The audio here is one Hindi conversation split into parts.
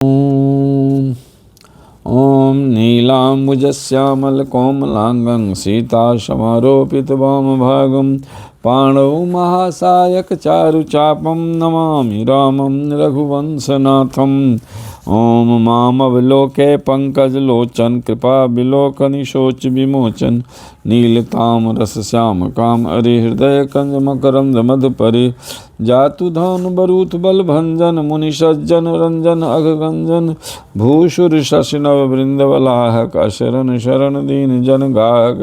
ॐ नीलाम्बुजश्यामलकोमलाङ्गं सीतासमारोपितवामभागं पाणौ महासायकचारुचापं नमामि रामं रघुवंशनाथम्। ॐ मामवलोके पङ्कजलोचन कृपाविलोकनिशोच विमोचन नीलताम्रश्यामकां हरिहृदयकञ्जमकरन्दमधुपरि जातु धानुबरूथबलभञ्जन मुनिसज्जन रञ्जन अघगञ्जन भूषुरशशिनववृन्दवलाहक शरण शरण दीन जन गाहक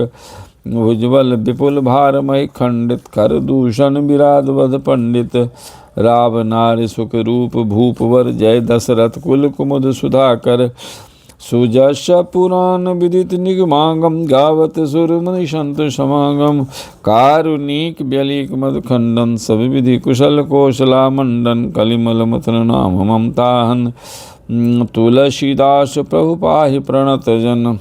भुजबल विपुल भारमय खंडित कर दूषण विराध वध पंडित राव नारि सुख रूप भूपवर जय दशरथ कुल कुमुद सुधाकर सुजस पुराण विदित निगमागम गावत सुर मुनि संत समागम कारुणिक व्यलिक मधुखंडन सब विधि कुशल कौशला मंडन कलिमल मथन नाम ममताहन तुलसीदास प्रभु पाहि प्रणत जन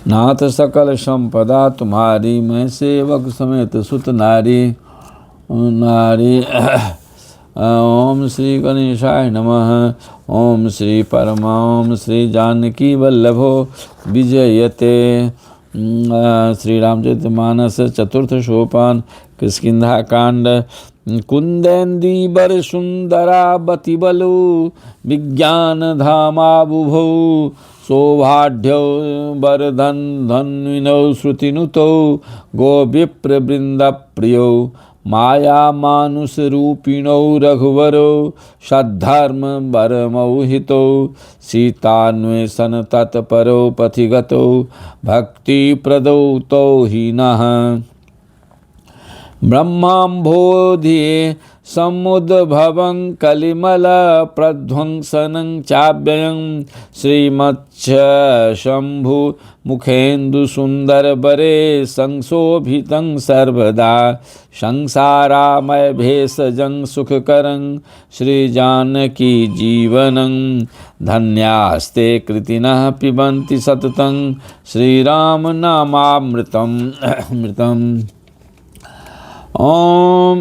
नाथ सकल संपदा तुम्हारी मैं सेवक समेत सुत नारी ओम श्री गणेशाय नमः। ओम श्री परमां श्री जानकी वल्लभो विजयते। श्री रामचरितमानस चतुर्थ सोपान किष्किंधा कांड। कुंदेन्दीवर सुंदरा बतिबलु विज्ञान धामाबुभौ सौभाढ्यौ वरधन धन्विनौ श्रुतिनुतौ गोविप्र वृंद प्रियौ माया मानुष रूपिणौ रघुवरौ सद्धर्म वरमौहितौ सीतान्वेषण तत्परौ पथिगतौ भक्ति प्रदौ तौ हीनः ब्रह्माम्भोधिये समुद्भवं कलिमल प्रध्वंसनं चाव्ययं श्रीमत्स्य शंभु मुखेन्दु सुंदर बरे संशोभितं सर्वदा संसारामय भेषजं सुखकरं श्री जानकी जीवनं धन्यास्ते कृतिनः पिबन्ति सततं श्रीराम नामामृतम् अमृतम्। ओम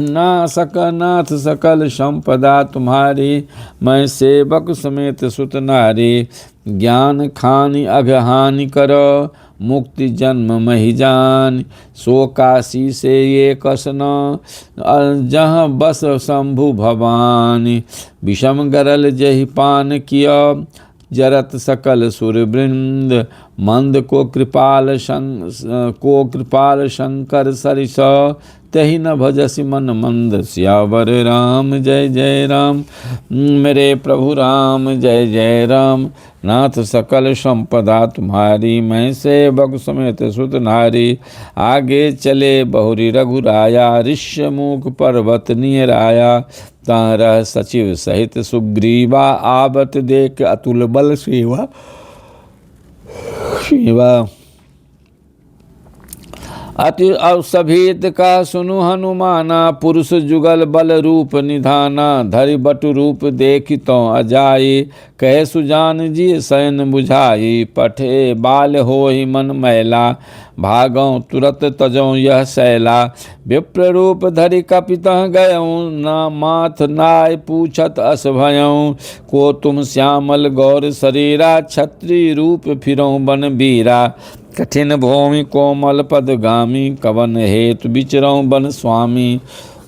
नाथ सकल संपदा तुम्हारी मैं सेवक समेत सुत नारी ज्ञान खानि अघहानि करो मुक्ति जन्म महि जान सो काशी से ये कसन जहाँ बस शंभु भवानी विषम गरल जहि पान किया जरत सकल सुरवृंद मंद को कृपाल शंकर सरिस तहि न भजसि मन मंद सियावर राम जय जय राम। मेरे प्रभु राम जय जय राम। नाथ सकल संपदा तुम्हारी मैं सेवक समेत सुत नारी आगे चले बहुरी रघुराया ऋष्यमुख पर्वत नियराया तारह सचिव सहित सुग्रीवा आवत देख अतुल बल सेवा अति अवसभीत का सुनु हनुमाना पुरुष जुगल बल रूप निधाना धरि बटु रूप देखितो अजाई कहे सुजान जी शयन बुझाई पठे बाल होहि मन मैला भागों तुरत तजों यह शैला विप्र रूप धरि कपितः गयों न माथ नाय पूछत अस भयों को तुम श्यामल गौर शरीरा छत्री रूप फिरों बन बीरा कठिन भूमि कोमल पदगामी कवन हेतु विचरौ बन स्वामी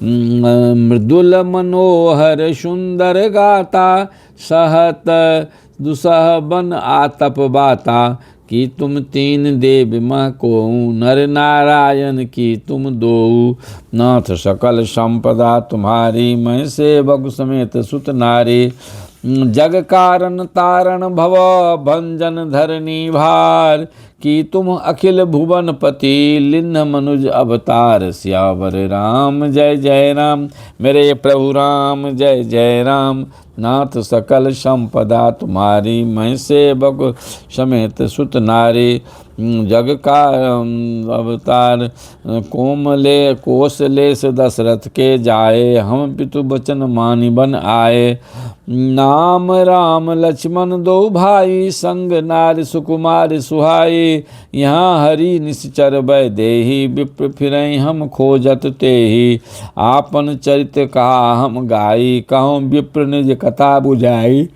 मृदुल मनोहर सुंदर गाता सहत दुसह बन आतप बाता कि तुम तीन देव मह को नर नारायण की तुम दो नाथ सकल संपदा तुम्हारी मैं सेवक समेत सुत नारी जग कारण तारण भव भंजन धरनी भार कि तुम अखिल भुवन पति लिन्न मनुज अवतार सियावर राम जय जय राम। मेरे प्रभु राम जय जय राम। नाथ सकल संपदा तुम्हारी मैं सेवक समेत सुत नारी जग का अवतार कोमले कोसलेश दशरथ के जाए हम पितु बचन मानि बन आए नाम राम लक्ष्मण दो भाई संग नार सुकुमार सुहाई यहाँ हरि निश्चर वै देहि विप्र फिरई हम खोजत तेहि आपन चरित कहा हम गाई कहूँ विप्र निज कथा कथा बुझाई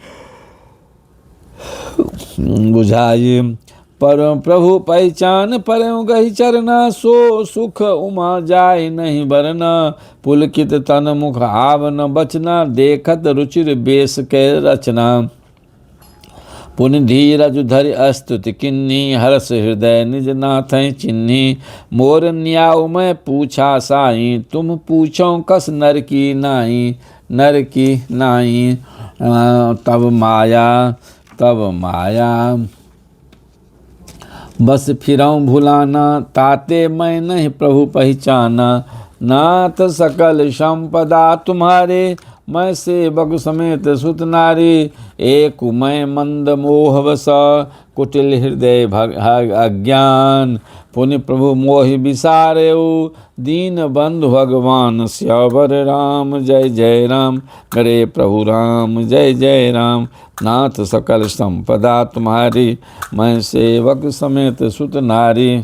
पर प्रभु पहचान परऊ गही चरना, सो सुख उमा जाय नहीं बरना। पुलकित तन मुख आवन बचना, देखत रुचिर बेस के रचना। पुनि धीरज धरि अस्तुति किन्नी, हर्ष हृदय निज नाथै चिन्नी। मोर न्याऊ मैं पूछा साई, तुम पूछो कस नर की नाई। नर की नाई तब माया बस फिरऊँ भुलाना, ताते मैं नहीं प्रभु पहचाना। नाथ सकल संपदा तुम्हारे, मैं सेवक समेत सुत नारी। एक मैं मंद मोह वस, कुटिल हृदय अज्ञान। पुनि प्रभु मोहि विसारेऊ, दीन बंधु भगवान स्यावर राम। जय जय राम मेरे प्रभु राम, जय जय राम। नाथ सकल संपदा तुम्हारी, मैं सेवक समेत सुत नारी।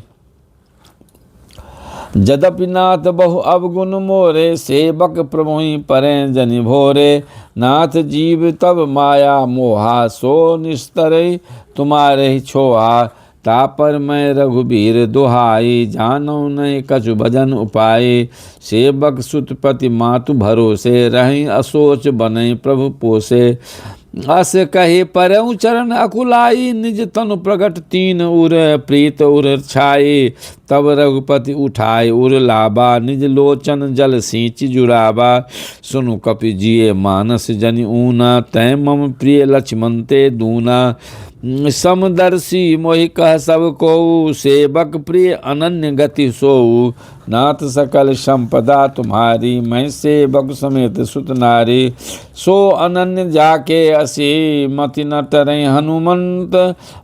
जदपि नाथ बहु अवगुण मोरे, सेवक प्रभुहि परें जनि भोरे। नाथ जीव तब माया मोहा, सो निस्तरई तुम्हारे ही छोहा। तापर मैं रघुबीर दुहाई, जानो नहीं कछु भजन उपाय। सेवक सुतपति मातु भरोसे, रही असोच बनई प्रभु पोसे। अस कहे परऊ चरण अकुलाई, निज तनु प्रगट तीन उर प्रीत उर छाई। तब रघुपति उठाए उर लाबा, निज लोचन जल सींच जुड़ाबा। सुनु कपि जिये मानस जनि ऊना, तै मम प्रिय लक्ष्मण ते दूना। समदर्शी मोहि कह सब को, सेवक प्रिय अनन्य गति सोऊ। नाथ सकल संपदा तुम्हारी, मैं सेवक समेत सुत नारी। सो अनन्य जाके असी, मति न टरई हनुमंत।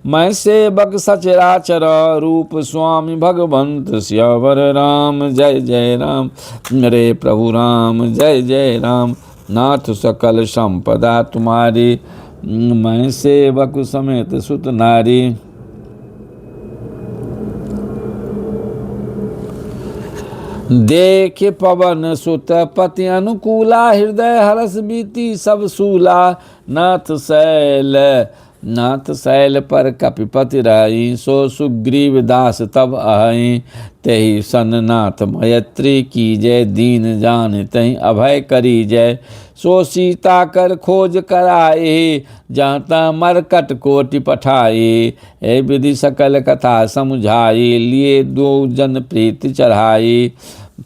मैं सेवक सचराचर, रूप स्वामी भगवंत। स्यावर राम जय जय राम मेरे प्रभु राम, जय जय राम। नाथ सकल संपदा तुम्हारी, मैं सेवक समेत सुत नारी। देख पवन सुत पति अनुकूला, हृदय हरस बीती सब सूला। नाथ शैल पर कपिपति रही, सो सुग्रीव दास तब आई। तेहि सन नाथ मैत्री की जय, दीन जान तहि अभय करी जय। सो सीता कर खोज कराए, जाता मरकट कोटि पठाए। ए विधि सकल कथा समझाई, लिए दो जन प्रीति चढ़ाई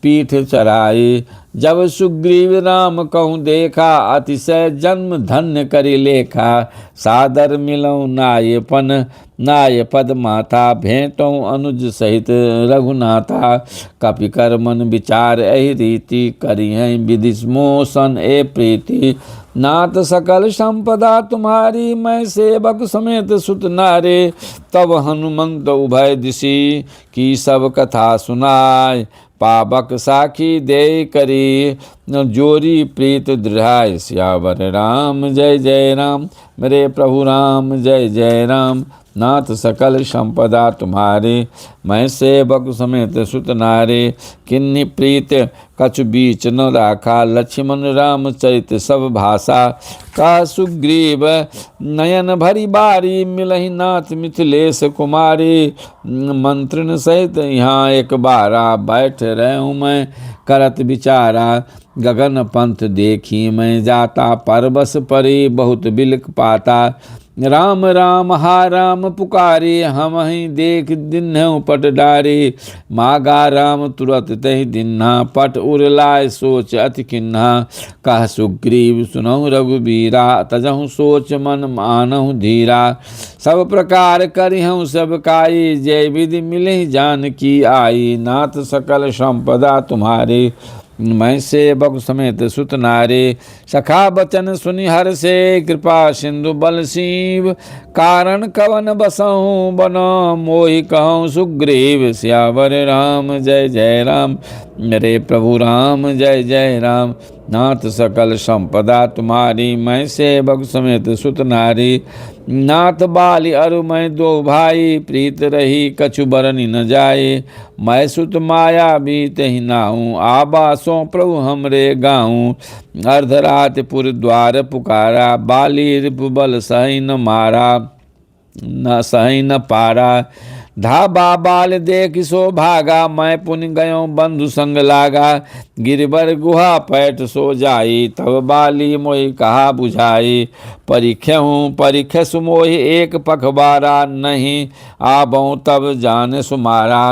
पीठ चढ़ाई। जब सुग्रीव राम कहूँ देखा, अतिशय जन्म धन्य करि लेखा। सादर मिलऊँ नाय पद माथा, भेंटों अनुज सहित रघुनाथा। कपि कर मन विचार एहि रीति, करी हैं विधि मोसन ए प्रीति। नाथ सकल संपदा तुम्हारी, मैं सेवक समेत सुत नारे। तब हनुमंत उभय दिशि, की सब कथा सुनाय। पावक साखी दे करी, जोरी प्रीत दृढ़ाय। स्यावर राम जय जय राम मेरे प्रभु राम, जय जय राम। नाथ सकल संपदा तुम्हारे, मैं सेवक समेत सुत नारे। किन्नी प्रीत कछु बीच न राखा, लक्ष्मण राम चरित सब भाषा। का सुग्रीव नयन भरी बारी, मिलहि नाथ मिथिलेश कुमारी। मंत्रिन सहित यहाँ एक बारा, बैठ रहूँ मैं करत विचारा। गगन पंथ देखी मैं जाता, परबस परी बहुत बिलख पाता। राम राम हा राम पुकारी, हम ही देख दिन्हु पट डारी। मागा राम तुरत तहि दिन्हा, पट उरलाय सोच अति किन्हा। कह सुग्रीव सुनहु रघुबीरा, तजहु सोच मन मानहु धीरा। सब प्रकार करिहु सब काई, जय विधि मिलहि जानकी आई। नाथ सकल संपदा तुम्हारी, मैं सेवक समेत सुत नारे। सखा बचन सुनि हर से, कृपा सिंधु बल सीव। कारण कवन बसहु बन, मोहि कहूँ सुग्रीव। स्यावर राम जय जय राम मेरे प्रभु राम जय जय राम। नाथ सकल संपदा तुम्हारी, मैं सेवक समेत सुत नारी। नाथ बाली अरु मैं दो भाई, प्रीत रही कछु बरनी न जाए। मैं सुत माया बीत ही नाऊँ, आबासों प्रभु हमरे गाऊँ। अर्धरात पुर द्वार पुकारा, बाली रिपु बल सही न मारा, न सही न पारा। धाबा बाल देख सो भागा, मैं पुन गयो बंधु संग लागा। गिरबर गुहा पैठ सो जाई, तब बाली मोहि कहा बुझाई। परीक्षहूँ परीक्ष मोहि एक पखबारा, नहीं आबऊँ तब जान सुमारा।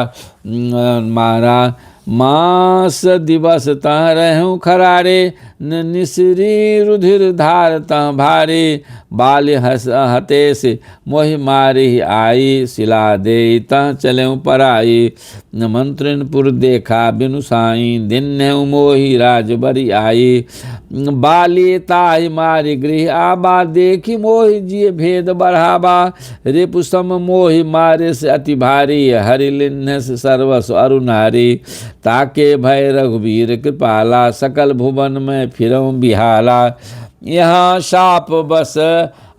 मारा मास दिवस तह रहूँ खरारे, निसरी रुधिर धार तह भारी। बाल हते से मोहि मारी आई, सिला दे तह चलऊँ पराई। मंत्रिनपुर देखा बिनु साई, दिन मोहि राजबरी आई। बाली ताहि मारी गृह आबा, देखी मोहि जिय भेद बढ़ावा। रिपु सम मोहि मारे से अति भारी, हरि लिन्ह से सर्वस्व अरु नारी। ताके भय रघुवीर कृपाला, सकल भुवन में फिरऊँ बिहाला। यहाँ शाप बस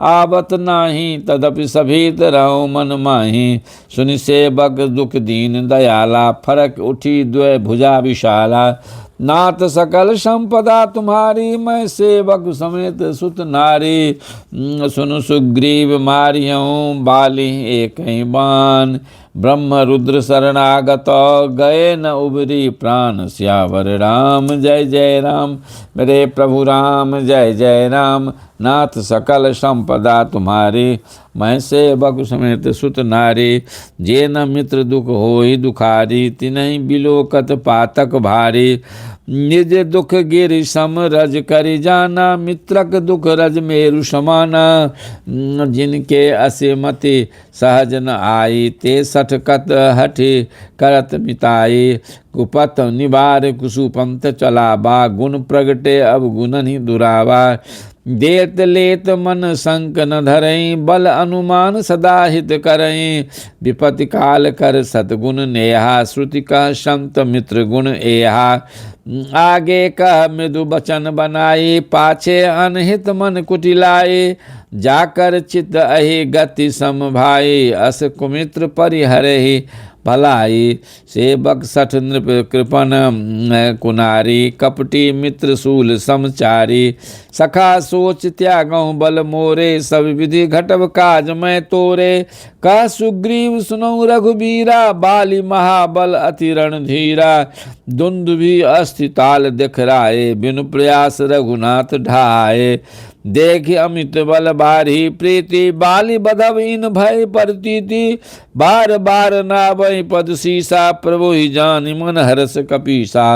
आवत नाही, तदपि सभीत रहूँ मन माही। सुनि सेवक दुख दीन दयाला, फरक उठी द्वय भुजा विशाला। नाथ सकल संपदा तुम्हारी, मैं सेवक समेत सुत नारी। सुनु सुग्रीव मारियऊँ, बाली एक ही बान। ब्रह्म रुद्र शरणागत, गए न उबरी प्राण। सियावर राम जय जय राम। मेरे प्रभु राम जय जय राम। नाथ सकल संपदा तुम्हारी, मैं सेवक समेत सुत नारी। जे न मित्र दुख होई दुखारी, तिनहि बिलोकत पातक भारी। निज दुख गिरि सम रज करि जाना, मित्रक दुख रज मेरु समाना। जिनके असिमति सहज न आई, ते सठकत हठि करत मिताई। कुपथ निवार कुसुपंथ चलावा, गुण प्रगटे अब गुणनि दुरावा। देत लेत मन संक न धरई, बल अनुमान सदा हित करई। विपत्ति काल कर सतगुण नेहा, श्रुति कह संत मित्र गुण एहा। आगे कह मृदु बचन बनाई, पाछे अनहित मन कुटिलाई। जाकर चित अहि गति सम भाई, अस कुमित्र परिहरहि भलाई। सेवक सठ नृप कृपन कुनारी, कपटी मित्र शूल समचारी। सखा सोच त्यागहु बल मोरे, सब विधि घटब काज मैं तोरे। कह सुग्रीव सुनऊ रघुबीरा, बाली महाबल अति रणधीरा। दुंदुभि अस्थि ताल दिखराए, बिनु प्रयास रघुनाथ ढाए। देखि अमित बल बारी प्रीति, बाली बधव इन भय परतीति। बार बार नावहि पद सीसा, प्रभु ही जानि मन हरस कपीसा।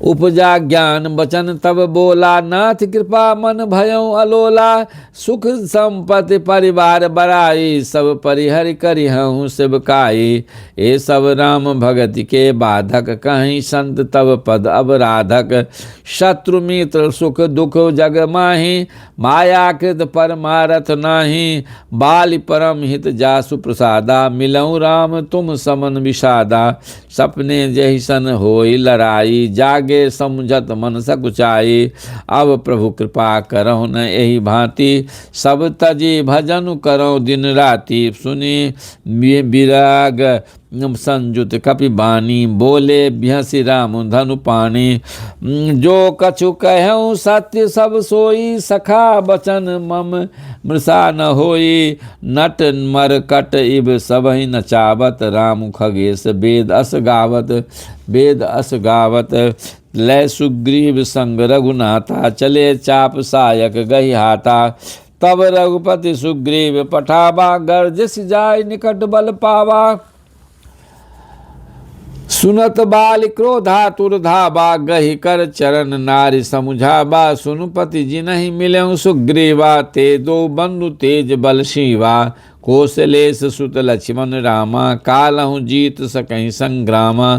उपजा ज्ञान बचन तब बोला, नाथ कृपा मन भयउ अलोला। सुख संपत्ति परिवार बड़ाई, सब परिहर करिहऊँ सेवकाई। ए सब राम भगति के बाधक, कहीं संत तब पद अबराधक। शत्रु मित्र सुख दुख जग माही, मायाकृत परमारथ नाही। बाली परम हित जासु प्रसादा, मिलऊँ राम तुम समन विषादा। सपने जहिसन होई लड़ाई, जागे समुझत मन सकुचाई। अब प्रभु कृपा करहु न एहि भांति, सब तजी भजन करहु दिन राति। सुनी विराग संयुत कपि बानी, बोले बिहसि राम धनु पानी। जो कछु कहऊँ सत्य सब सोई, सखा बचन मम मृषा न होई। नट मरकट इब सबहि नचावत, राम खगेश वेद अस गावत। वेद अस गावत लय सुग्रीव संग रघुनाथा, चले चाप सायक गहि हाथा। तब रघुपति सुग्रीव पठावा, गर्जस जाय निकट बल पावा। सुनत बाल क्रोधातुर धाबा, गहि कर चरण नारी समुझाबा। सुनुपति जिनहि मिलऊँ सुग्रीवा, ते दो बंधु तेज बल शिवा। कौशलेश सुत लक्ष्मण रामा, कालहु जीत सकहीं संग्रामा।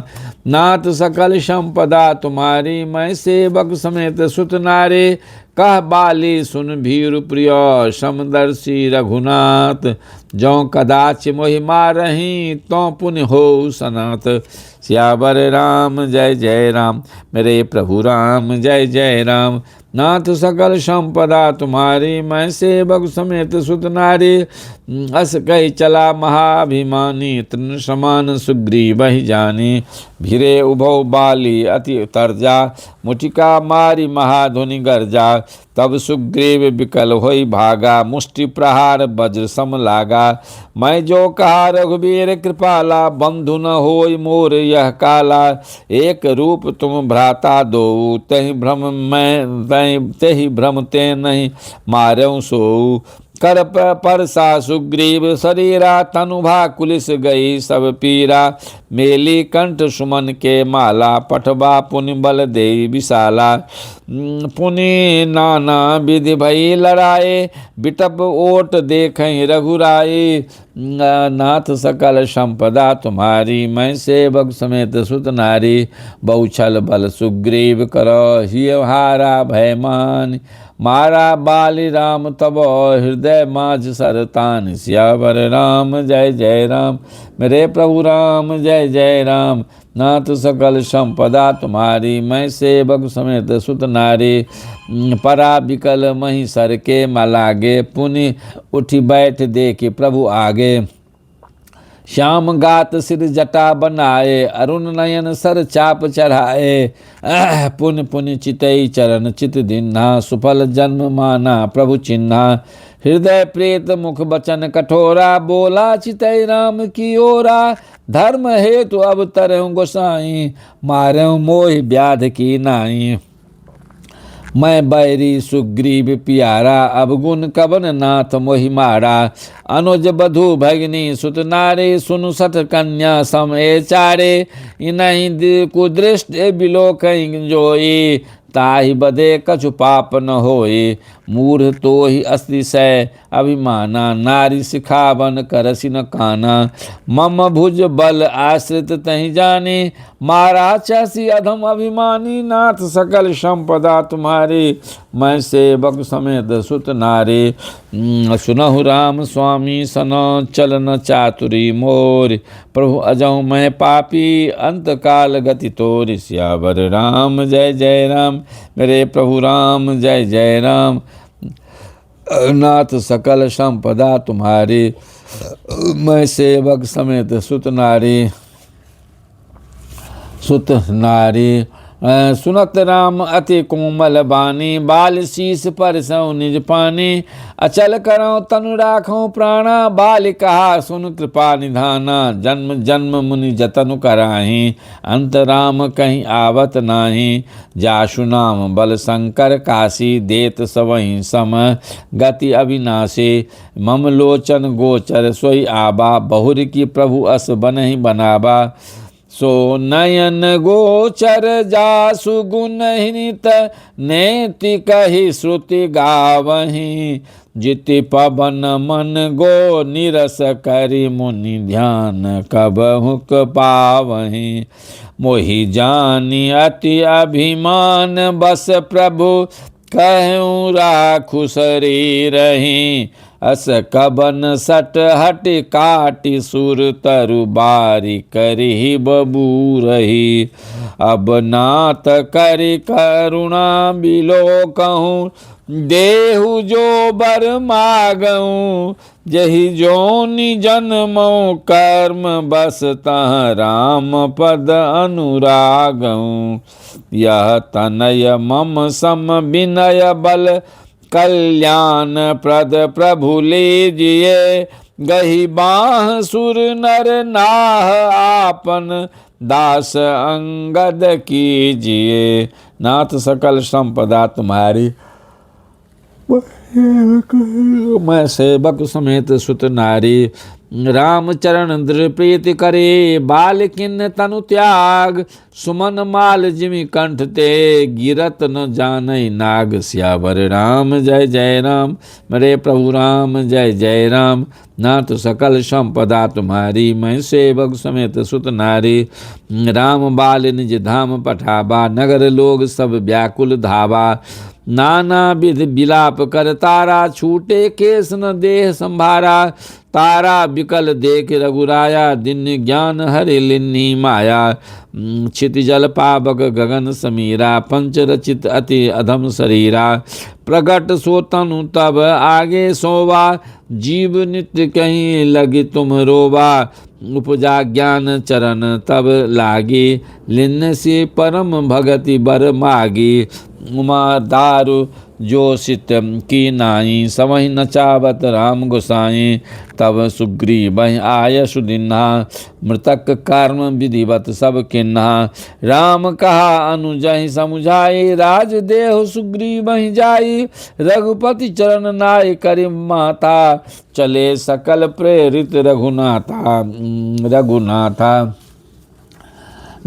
नाथ सकल संपदा तुम्हारी, मैं सेवक समेत सुत नारे। कह बाली सुन भीरु प्रिय, समदर्शी रघुनाथ। जौ कदाच मोहि मारहीं, तो पुण्य हो सनाथ। सियावर राम जय जय राम, मेरे प्रभु राम जय जय राम। नाथ सकल संपदा तुम्हारी, मैं सेवक समेत सुत नारी। अस कही चला महाभिमानी, तृण समान सुग्रीव ही जानी। भिरे उभौ बाली अति तरजा, मुटिका मारी महाधुनि गर्जा। तब सुग्रीव विकल होई भागा, मुष्टि प्रहार वज्र सम लागा। मैं जो कहा रघुबीर कृपाला, बंधु न होई मोर यह काला। एक रूप तुम भ्राता दो, तहि भ्रम मैं तेहि भ्रम ते नहीं मार्यों सोऊ। कर परसा सुग्रीव शरीरा, तनुभा कुलिस गई सब पीरा। मेली कंठ सुमन के माला, पठवा पुनि बल दे विशाला। पुनि नाना विधि भई लड़ाए, बिटप ओट देखहीं रघुराई। नाथ सकल संपदा तुम्हारी, मैं सेवक समेत सुत नारी। बहुछल बल सुग्रीव करो, हिय हारा भयमान। मारा बाली राम तब हृदय माझ सरतान। सियावर राम जय जय राम, मेरे प्रभु राम जय जय राम। नाथ सकल संपदा तुम्हारी, मैं सेवक समेत सुत नारी। परा बिकल मही सर के मलागे, पुनि उठी बैठ देखी प्रभु आगे। श्याम गात सिर जटा बनाए, अरुण नयन सर चाप चढ़ाए। पुन पुन चितई चरण चित दिन्हा, सुफल जन्म माना प्रभु चिन्हा। हृदय प्रेत मुख बचन कठोरा, बोला चितई राम की ओरा। धर्म हेतु अब तरहु गोसाई, मारहु मोहि व्याध की नाई। मैं बैरी सुग्रीव प्यारा, अब गुण कवन नाथ मोहि मारा। अनुज बधु भगिनी सुत नारे, सुनु सठ कन्या सम ए चारे। इनहि कुदृष्ट बिलोकहीं जोई, ताहि बधे कछु पाप न होई। मूढ़ तो ही अतिशय अभिमाना, नारी सिखावन करसि न काना। मम भुज बल आश्रित तहि जाने, मारा चासी अधम अभिमानी। नाथ सकल संपदा तुम्हारी, मैं सेवक समेत सुत नारी। सुनहु राम स्वामी सनो, चलन चातुरी मोर। प्रभु अजहु मैं पापी, अंत काल गति तोरि। सियावर राम जय जय राम, मेरे प्रभु राम जय जय राम। नाथ सकल संपदा तुम्हारी, मैं सेवक समेत सुत नारी। सुत नारी सुनत राम अति कोमल बानी, बाल शीस पर सौ निज पानी। अचल करो तनु राखो प्राणा, बाल कहा सुन कृपा निधाना। जन्म जन्म मुनि जतनु कराही, अंत राम कहीं आवत नाही। जासु नाम बल शंकर काशी, देत सवहीं सम गति अविनाशी। मम लोचन गोचर सोई आबा, बहुर की प्रभु अस बनहि बनाबा। सो नयन गोचर जासु गुणहित, नेति कही श्रुति गावहीं। जिति पवन मन गो निरस करि, मुनि ध्यान कबहुक पावहीं। मोहि जानि अति अभिमान, बस प्रभु कहूँ राखु शरीरहीं। अस कबन सट हट काटि, सुर तरु बारी करिहि बबूरही। अब नाथ करि करुणा बिलोकहूँ, देहु जो बर मागऊँ। जहि जोनि जन्मौ कर्म, बस तह राम पद अनुरागऊँ। यह तनय मम सम विनय बल, कल्याण प्रद प्रभु लीजिए। गही बाह सुर नर नाह, आपन दास अंगद कीजिए। नाथ सकल संपदा तुम्हारी, मैं सेवक समेत सुत नारी। राम चरण दृढ़ प्रीति करे, बाल किन्न तनु त्याग। सुमन माल जिमि कंठ ते, गिरत न जानई नाग सियावर राम। जय जय राम मेरे प्रभु राम, जय जय राम। नाथ सकल संपदा तुम्हारी, मैं सेवक समेत सुत नारी। राम बाल निज धाम पठावा, नगर लोग सब व्याकुल धावा। नाना विध विलाप कर तारा, छूटे केस न देह संभारा। तारा बिकल देख रघुराया, दिन ज्ञान हरि लिन्नी माया। छित जल पावक गगन समीरा, पंच रचित अति अधम शरीरा। प्रगट सो तनु तब आगे सोवा, जीव नित्य कहीं लगी तुम रोवा। उपजा ज्ञान चरण तब लागी, लिन्न से परम भगति बर मागी। उमा दारु जो सित की नाई, समहि नचावत राम गोसाई। तब सुग्रीव आय सुदिन्हा, मृतक कर्म विधिवत सब किन्हा। राम कहा अनुजहि समुझाई, राज देह सुग्रीव जाई। रघुपति चरण नाय करि माता, चले सकल प्रेरित रघुनाथा। रघुनाथा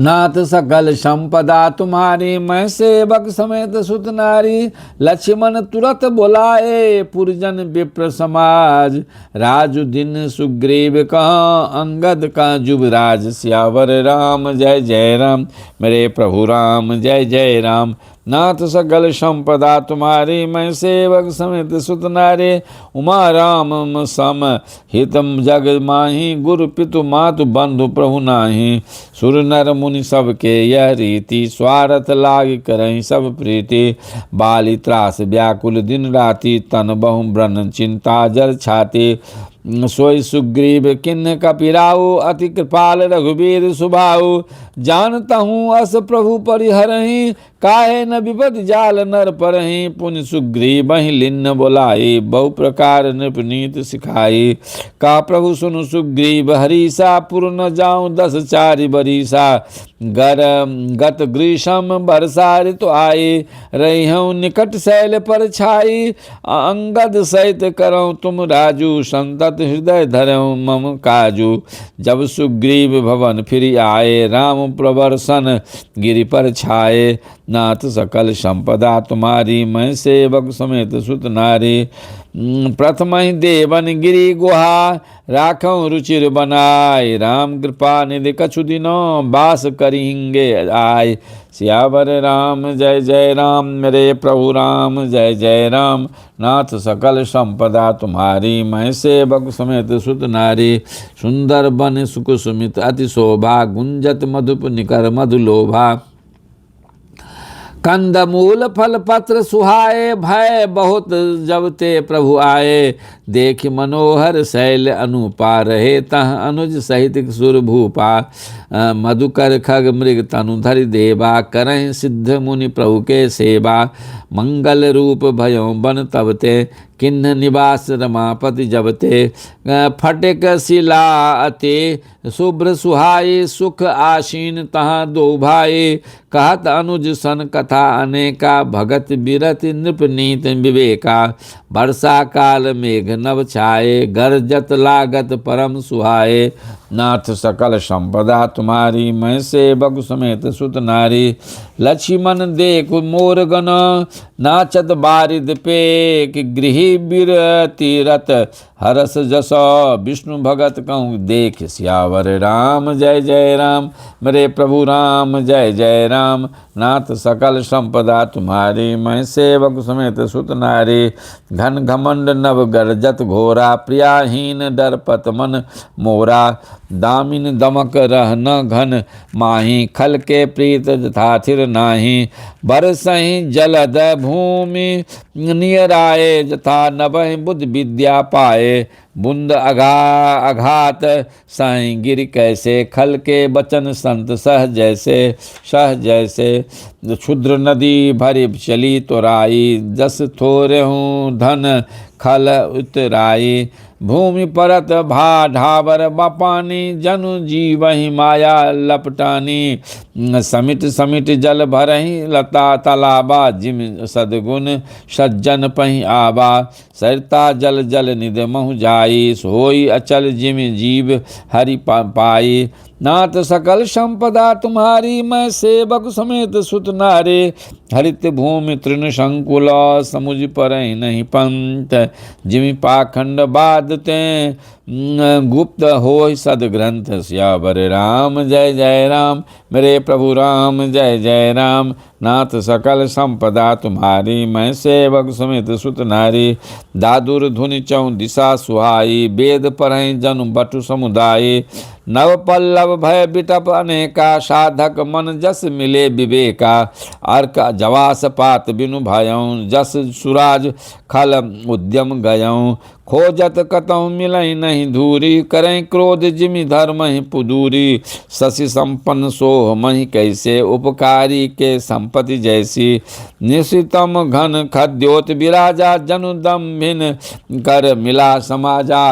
नाथ सकल संपदा तुम्हारी, मैं सेवक समेत सुत नारी। लक्ष्मण तुरत बुलाए, पुरजन विप्र समाज। राजु दिन सुग्रीव कहा, अंगद का जुबराज। सियावर राम जय जय राम मेरे प्रभु राम, जय जय राम। नाथ सकल संपदा तुम्हारी, मैं सेवक समेत सुत नारी। उमा राम सम हितम जग माही, गुरु पितु मातु बंधु प्रभु नाही। सुर नर मुनि सबके यह रीति, स्वार्थ लाग करहीं सब प्रीति। बाली त्रास व्याकुल दिन राति, तन बहु ब्रन चिंता जर छाती। सोई सुग्रीव किन्ह कपिराऊ, अति कृपाल रघुबीर सुभाऊ। जानता हूँ अस प्रभु परिहरहीं, काहे न विपद जाल नर परहीं। पुनि सुग्रीव लिन्न बोलाई, बहु प्रकार नृपनीत सिखाई। का प्रभु सुनु सुग्रीव हरीसा, पुर न जाऊं 10 चारि बरीसा। गत ग्रीष्म बरसा ऋतु आई, रहिहूँ निकट शैल पर छाई। अंगद सहित करऊँ तुम राजू, संतत हृदय धरऊँ मम काजू। जब सुग्रीव भवन फिर आए, राम प्रवर्सन गिरि पर छाए। नाथ सकल संपदा तुम्हारी, मैं सेवक समेत सुत नारी। प्रथम ही देवन गिरी गुहा, राखऊं रुचिर बनाए। राम कृपा निधि कछु दिनों, बास करिंगे आय। सियावर राम जय जय राम मेरे प्रभु राम, जय जय राम। नाथ सकल संपदा तुम्हारी, मैं सेवक समेत सुत नारी। सुंदर बन सुख सुमित अति शोभा, गुंजत मधुप निकर मधुलोभा। कंद मूल फल पत्र सुहाए, भय बहुत जब ते प्रभु आए। देख मनोहर शैल अनुपा, रहे तह अनुज सहित सुर भूपा। मधुकर खग मृग तनु धरि देवा, करहीं सिद्ध मुनि प्रभु के सेवा। मंगल रूप भयो बन तब ते, किन्ह निवास रमापति जब ते। फटिक शिला अति शुभ्र सुहाई, सुख आसीन तहाँ दो भाई। कहत अनुज सन कथा अनेका, भगत बिरति नृपनीत विवेका। वर्षा काल मेघ नभ छाए, गरजत लागत परम सुहाए। नाथ सकल संपदा तुम्हारी, मैं सेवक समेत सुत नारी। लक्ष्मण देखु मोर गण, नाचत बारिद पेक। गृही बिरति रत हरस जस, विष्णु भगत कहूँ देख। सियावर राम जय जय राम मेरे प्रभु राम, जय जय राम। नाथ सकल संपदा तुम्हारी, मैं सेवक समेत सुत नारी। घन घमंड नव गरजत घोरा, प्रियाहीन डरपत मन मोरा। दामिन दमक रहन घन माही, खल के प्रीत जथा थिर नाही। बरसहीं जलद भूमि नियराए, जथा नभहि बुद्ध विद्या पाए। बुंद अघात साई गिर कैसे, खल के बचन संत सह जैसे। सह जैसे क्षुद्र नदी भरी चली तोराई, जस थोरे हूँ धन खल उतराई। भूमि परत भा ढाबर बपानी, जनु जीवहि माया लपटानी। समिट समिट जल भरहि लता तालाबा, जिम सदगुण सज्जन पहि आबा। सरिता जल जल निध महु जाई, सोई अचल जिम जीव हरि पाई। नाथ सकल संपदा तुम्हारी, मैं सेवक समेत सुत नारे। हरित भूमि तृण संकुल, समुझ पर नहीं पंत। जिमि पाखंड बाधते, गुप्त हो सदग्रंथ। सियावर राम जय जय राम, मेरे प्रभु राम जय जय राम। नाथ सकल संपदा तुम्हारी, मैं सेवक समेत सुत नारी। दादुर धुनि चौ दिशा सुहाई, वेद पढ़ै जनु बटु समुदाय। नव पल्लव भय बिटप अनेका, साधक मन जस मिले विवेका। अर्क जवास पात बिनु भयऊँ, जस सुराज खल उद्यम गयऊँ। खोजत कतहु मिलई नहीं धूरी, करें क्रोध जिमि धर्म ही पुदूरी। शशि संपन्न सोह मही कैसे, उपकारी के संपत्ति जैसी। निशितम घन खद्योत विराजा, जनु दम्भिन कर मिला समाजा।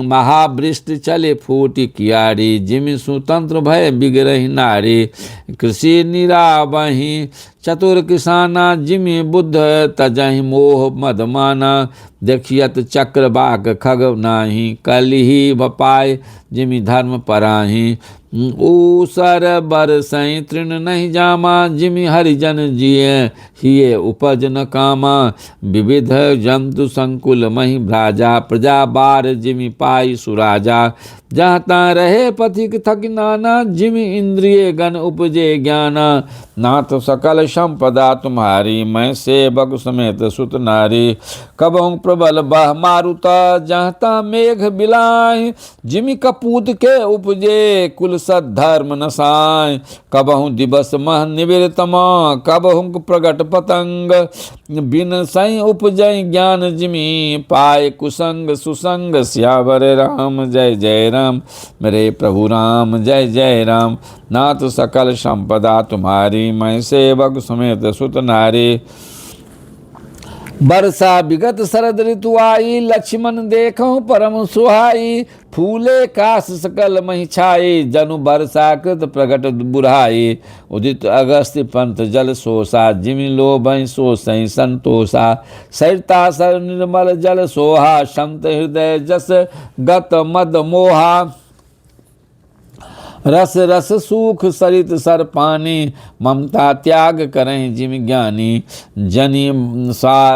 महावृष्टि चले फूटी कियारी, जिमि सुतंत्र भय बिगरहि नारी। कृषि निरावहि चतुर किसाना, जिमि बुद्ध तजहि मोह मदमाना। देखियत चक्र बाग खग नाही, कलिहि भपाय जिमि धर्म पराहि। ऊसर बरसई तृण नहीं जामा, जिमि हरिजन जिये हिये उपज न कामा। विविध जंतु संकुल मही भ्राजा, प्रजा बार जिमि पाई सुराजा। जहाँ तहाँ रहे पथिक थक नाना, जिमि इंद्रिय गण उपजे ज्ञाना। नाथ सकल संपदा तुम्हारी, मैं सेवक समेत सुत नारी। कबहु प्रबल बह मारुता, जहाँ तहाँ मेघ बिलाय। जिमि कपूत के उपजे, कुल सद्धर्म नसाय। कबहु दिवस मह निवृतम, कबहु प्रगट पतंग। बिन सई उपजय ज्ञान, जिमि पाए कुसंग सुसंग। सियावर राम जय जय राम, मेरे प्रभु राम जय जय राम। नाथ सकल संपदा तुम्हारी, मैं सेवक समेत सुत नारी। बरसा विगत शरद ऋतु आई, लक्ष्मण देखो परम सुहाई। फूले काश सकल मही छाई, जनु बरसा कृत प्रगट बुढ़ाई। उदित अगस्त्य पंथ जल सोसा, जिमि लोभहि सोसहि संतोषा। सरिता सर निर्मल जल सोहा, संत हृदय जस गत मद मोहा। रस रस सूख सरित सर पानी, ममता त्याग करें जिमि ज्ञानी। जनि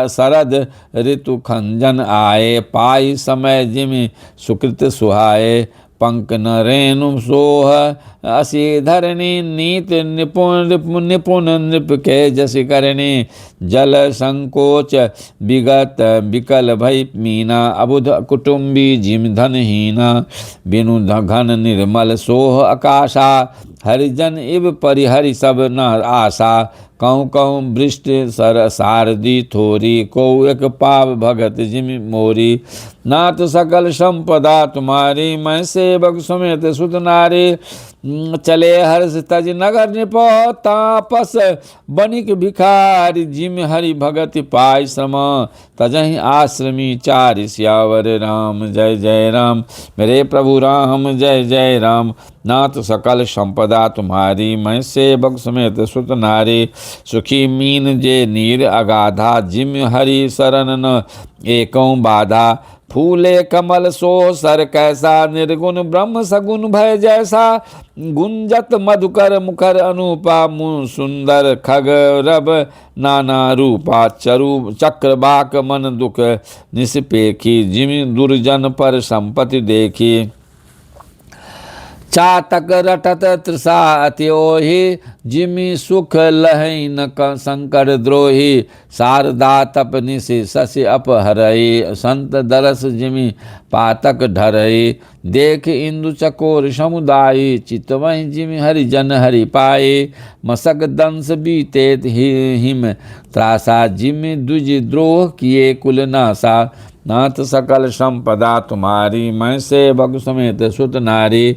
शरद ऋतु खंजन आए, पाई समय जिमि सुकृत सुहाए। पंक न रेणु सोह असी धरणी, नीत निपुण नृप के जस करणी। जल संकोच विगत विकल भई मीना, अबुध कुटुंबी जिम धनहीना। बिनु घन निर्मल सोह आकाशा, हरिजन इव परिहरि सब न आशा। कहूँ कहूँ वृष्टि सर सारदी थोरी, को एक पाव भगत जिमि मोरी। नाथ सकल संपदा तुम्हारी, मैं सेवक समेत सुत नारी। चले हर्ष तज नगर निपो, तापस बनिक भिखारी। जिमि हरि भगति पाय श्रम, तजहि आश्रमी चारि। सियावर राम जय जय राम, मेरे प्रभु राम जय जय राम। नाथ सकल संपदा तुम्हारी, मैं सेवक समेत सुत नारी। सुखी मीन जे नीर अगाधा, जिमि हरि शरण न एकौ बाधा। फूले कमल सो सर कैसा, निर्गुण ब्रह्म सगुण भय जैसा। गुंजत मधुकर मुखर अनुपा, मुँह सुंदर खग रब नाना रूपा। चरु चक्र बाक मन दुख निष्पेखी, जिमि दुर्जन पर संपत्ति देखी। चातक रटत तृषा अत्योहि, जिमि सुख लहै न संकर द्रोही। शारदा तपनिसि शशि अपहरई, संत दरस जिमि पातक ढरई। देख इंदु चकोर समुदायी, चितवहि जिमि हरिजन हरि पाए। मसक दंश बीतेत हिम त्रासा, जिमि द्विज द्रोह किए कुल नासा। नाथ सकल संपदा तुम्हारी, मैं सेवक समेत सुत नारी।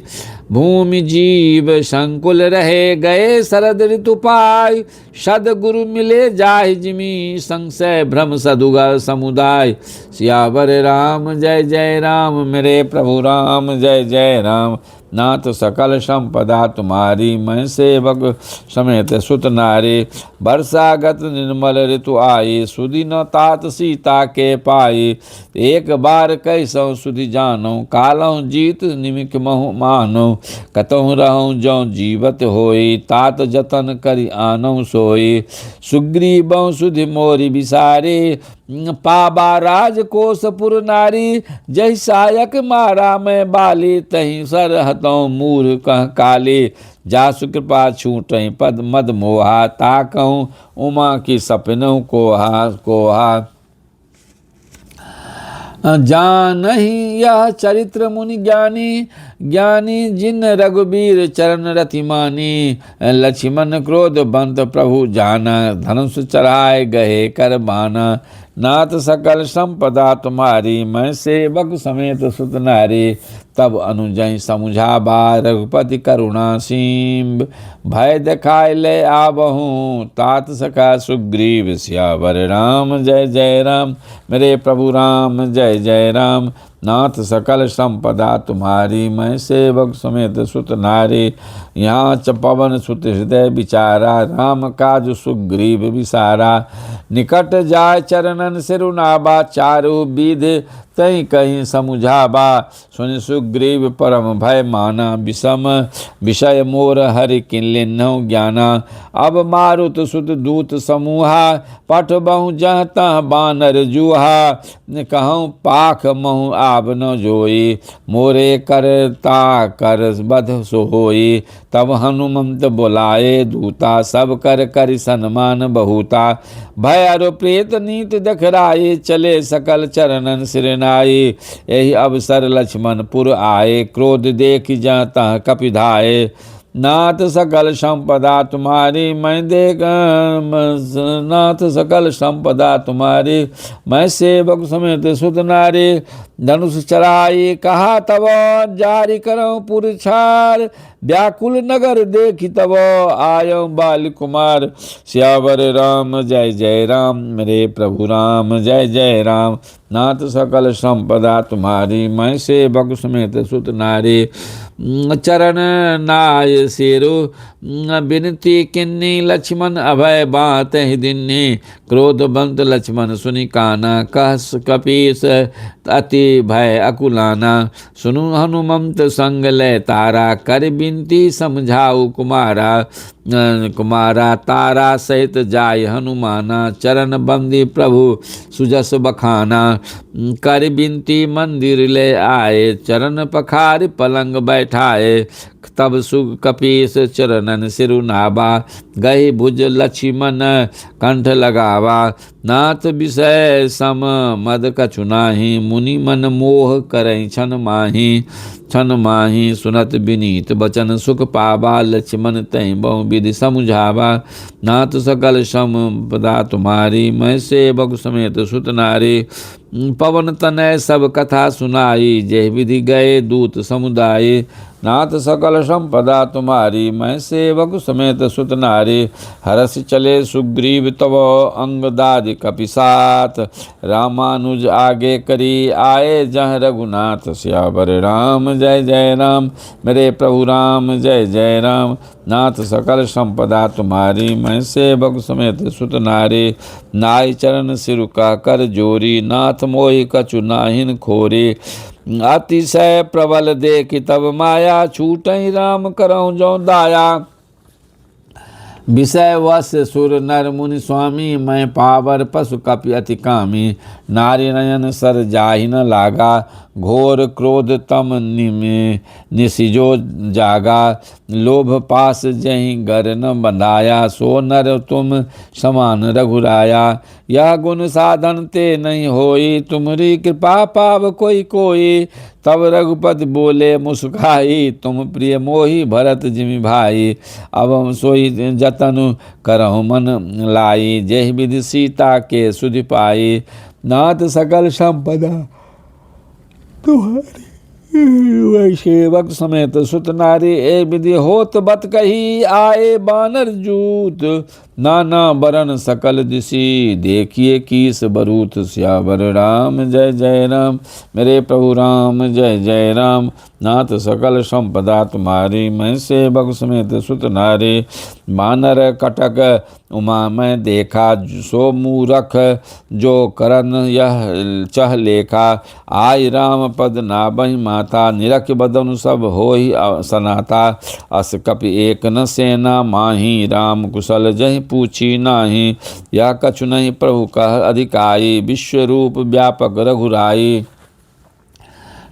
भूमि जीव संकुल रहे, गए शरद ऋतु पाय। सदगुरु मिले जाहि, जिमि संशय भ्रम सदुगा समुदाय। सियावर राम जय जय राम, मेरे प्रभु राम जय जय राम। नाथ सकल संपदा तुम्हारी, मैं सेवक समेत सुत नारी। वर्षागत निर्मल ऋतु आई, सुधि न तात सीता के पाई। एक बार कैसौ सुधि जानौ, कालौ जीत निमिक महु मानौ। कतहु रहूं जौ जीवत होई, तात जतन करि आनौ सोई। सुग्रीवौ सुधि मोरि विसारे, पाबा राजकोषपुर नारी। जहि सायक मारा मैं बाली, तहि सर हतौ मूर कह काली। जासु कृपा छूटहि पद मद मोहा, ताकहु उमा की सपनहु कोहा कोहा। जानहि यह चरित्र मुनि ज्ञानी, ज्ञानी जिन रघुबीर चरण रतिमानी। लक्ष्मण क्रोध बंत प्रभु जाना, धनुष चढ़ाए गहे कर बाना। नाथ सकल संपदा तुम्हारी, मैं सेवक समेत सुत नारी। तब अनुजय समुझाबा, रघुपति करुणा सीम। भय देखाय ले आबहूँ, तात सखा सुग्रीव सियावर राम। जय जय राम मेरे प्रभु राम, जय जय राम। नाथ सकल संपदा तुम्हारी, मैं सेवक समेत सुत नारी। यहाँ च पवन सुत हृदय विचारा, राम काज सुग्रीव विसारा। निकट जाय चरणन सिरुनाबा, चारु विध तहि कहीं समुझाबा। सुनि सुग्रीव परम भय माना, विषम विषय मोर हरि किन्लिन्हु ज्ञाना। अब मारुत सुत दूत समूहा, पठबहु जह तह बानर जूहा। कहूँ पाख महु आब न जोई, मोरे करता कर बध सोई। तब हनुमंत बुलाए दूता, सब कर करि सन्मान बहुता। भय अरु प्रेत नीत दखराए, चले सकल चरणन सिरनाई। यही अवसर लक्ष्मण पुर आए, क्रोध देख जहाँ तहाँ कपिधाए। नाथ सकल संपदा तुम्हारी, मैं देख नाथ सकल संपदा तुम्हारी, मैं सेवक समेत सुत नारी। धनुष चढ़ाई कहा तब, जारी करो पुरछार। व्याकुल नगर देखी तब, आयो बाल कुमार। सियावर राम जय जय राम, मेरे प्रभु राम जय जय राम। नाथ सकल संपदा तुम्हारी, मैं सेवक समेत सुत नारी। चरण नाय सिरु बिनती किन्नी, लक्ष्मण अभय बात ही दिन्नी। क्रोधबंत लक्ष्मण सुनि काना, कहस कपीस अति भय अकुलाना। सुनु हनुमंत संग ले तारा, कर बिनती समझाऊ कुमारा। कुमारा तारा सहित जाय हनुमाना, चरण बंदी प्रभु सुजस बखाना। कर बिनती मंदिर ले आए, चरण पखार पलंग बैठाए। तब सुग कपीस चरणन सिरुनाबा, गही भुज लक्ष्मण कंठ लगावा। नाथ विषय सम मद कछु नाही, मुनि मन मोह करई छन माही। छन माही सुनत विनीत बचन, सुख पावा। लक्ष्मण तहि बहु विधि समुझावा। नाथ सकल संपदा तुम्हारी, मैं सेवक समेत सुत नारी। पवन तनय सब कथा सुनाई, जय विधि गए दूत समुदाय। नाथ सकल संपदा तुम्हारी, मैं सेवक समेत सुत नारी। हरस चले सुग्रीव तव अंगदादि कपिसात। रामानुज आगे करी आए, जह रघुनाथ सियावर राम। जय जय राम मेरे प्रभु राम, जय जय राम। नाथ सकल संपदा तुम्हारी, मैं सेवक समेत सुत नारी। नाई चरण सिरु का कर जोरी, नाथ मोहि कछु नाहिन खोरी। अतिशय प्रबल देख तब माया, छूटहि राम करऊँ जो दाया। विषय वश सुर नर मुनि स्वामी, मैं पावर पशु कपि अति कामी। नारी नयन सर जाहि न लागा, घोर क्रोध तम निसिजो जागा। लोभ पास जहि गर न बंधाया, सो नर तुम समान रघुराया। यह गुण साधन ते नहीं होई, तुम्हारी कृपा पाव कोई कोई। तब रघुपति बोले मुस्काई, तुम प्रिय मोहि भरत जिमि भाई। अब हम सोई जतन करहु मन लाई, जय विधि सीता के सुधि पाई। नाथ सकल संपदा तुम्हारी, वै सेवक समेत सुत नारी। ए विधि होत बत कही, आए बानर जूत। नाना बरन सकल दिशि, देखिए कीस बरूथ सियावर राम। जय जय राम मेरे प्रभु राम, जय जय राम। नाथ सकल संपदा तुम्हारी, मैं सेवक समेत सुत नारी। बानर कटक उमा मैं देखा, सो मूरख जो करन यह चह लेखा। आय राम पद नाबहि माथा, निरख बदन सब होहि सनाथा। अस कपि एक न सेना माही, राम कुशल जहि पूछी नाही। यह कछु नहीं प्रभु कह अधिकाई, विश्व रूप व्यापक रघुराई।